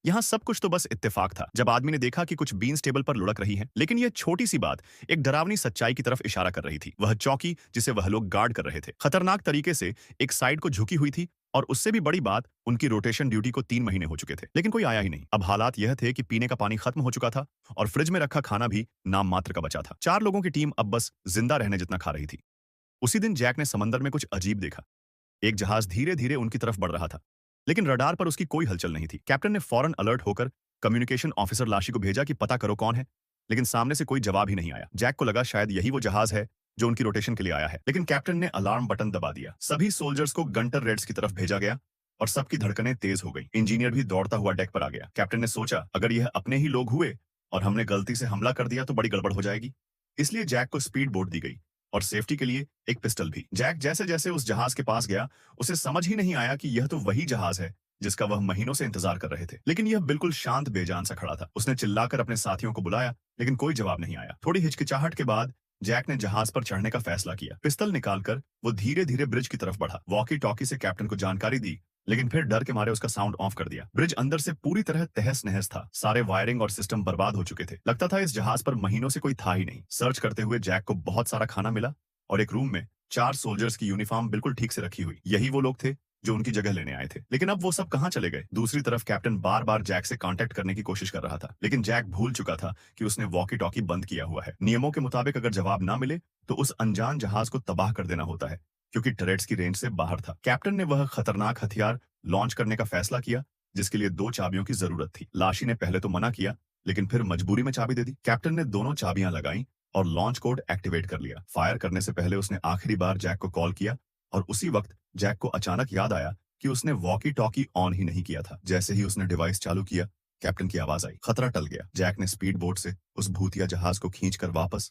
यहाँ सब कुछ तो बस इत्तेफाक था जब आदमी ने देखा कि कुछ बीन्स टेबल पर लुढ़क रही हैं। लेकिन यह छोटी सी बात एक डरावनी सच्चाई की तरफ इशारा कर रही थी। वह चौकी जिसे वह लोग गार्ड कर रहे थे खतरनाक तरीके से एक साइड को झुकी हुई थी, और उससे भी बड़ी बात, उनकी रोटेशन ड्यूटी को 3 महीने हो चुके थे लेकिन कोई आया ही नहीं। अब हालात यह थे कि पीने का पानी खत्म हो चुका था और फ्रिज में रखा खाना भी नाम मात्र का बचा था। 4 लोगों की टीम अब बस जिंदा रहने जितना खा रही थी। उसी दिन जैक ने समंदर में कुछ अजीब देखा। एक जहाज धीरे धीरे उनकी तरफ बढ़ रहा था, लेकिन रडार पर उसकी कोई हलचल नहीं थी। कैप्टन ने फौरन अलर्ट होकर कम्युनिकेशन ऑफिसर लाशी को भेजा कि पता करो कौन है, लेकिन सामने से कोई जवाब ही नहीं आया। जैक को लगा शायद यही वो जहाज है जो उनकी रोटेशन के लिए आया है, लेकिन कैप्टन ने अलार्म बटन दबा दिया। सभी सोल्जर्स को गंटर रेड्स की तरफ भेजा गया और सबकी धड़कनें तेज हो गई। इंजीनियर भी दौड़ता हुआ डेक पर आ गया। कैप्टन ने सोचा, अगर यह अपने ही लोग हुए और हमने गलती से हमला कर दिया तो बड़ी गड़बड़ हो जाएगी। इसलिए जैक को स्पीड बोट दी गई और सेफ्टी के लिए एक पिस्टल भी। जैक जैसे जैसे उस जहाज के पास गया, उसे समझ ही नहीं आया कि यह तो वही जहाज है जिसका वह महीनों से इंतजार कर रहे थे। लेकिन यह बिल्कुल शांत बेजान सा खड़ा था। उसने चिल्लाकर अपने साथियों को बुलाया, लेकिन कोई जवाब नहीं आया। थोड़ी हिचकिचाहट के बाद जैक ने जहाज पर चढ़ने का फैसला किया। पिस्टल निकालकर वो धीरे धीरे ब्रिज की तरफ बढ़ा। वॉकी टॉकी से कैप्टन को जानकारी दी, लेकिन फिर डर के मारे उसका साउंड ऑफ कर दिया। ब्रिज अंदर से पूरी तरह तहस नहस था। सारे वायरिंग और सिस्टम बर्बाद हो चुके थे। लगता था इस जहाज पर महीनों से कोई था ही नहीं। सर्च करते हुए जैक को बहुत सारा खाना मिला और एक रूम में 4 सोल्जर्स की यूनिफॉर्म बिल्कुल ठीक से रखी हुई। यही वो लोग थे जो उनकी जगह लेने आए थे। लेकिन अब वो सब कहां चले गए? दूसरी तरफ कैप्टन बार बार जैक से कांटेक्ट करने की कोशिश कर रहा था, लेकिन जैक भूल चुका था कि उसने वॉकी टॉकी बंद किया हुआ है। नियमों के मुताबिक अगर जवाब ना मिले तो उस अनजान जहाज को तबाह कर देना होता है, क्योंकि टरेट्स की रेंज से बाहर था। कैप्टन ने वह खतरनाक हथियार लॉन्च करने का फैसला किया जिसके लिए 2 चाबियों की जरूरत थी। लाशी ने पहले तो मना किया, लेकिन फिर मजबूरी में चाबी दे दी। कैप्टन ने दोनों चाबियां लगाई और लॉन्च कोड एक्टिवेट कर लिया। फायर करने से पहले उसने आखिरी बार जैक को कॉल किया, और उसी वक्त जैक को अचानक याद आया कि उसने वॉकी टॉकी ऑन ही नहीं किया था। जैसे ही उसने डिवाइस चालू किया, कैप्टन की आवाज आई। खतरा टल गया। जैक ने स्पीड बोट से उस भूतिया जहाज को खींचकर वापस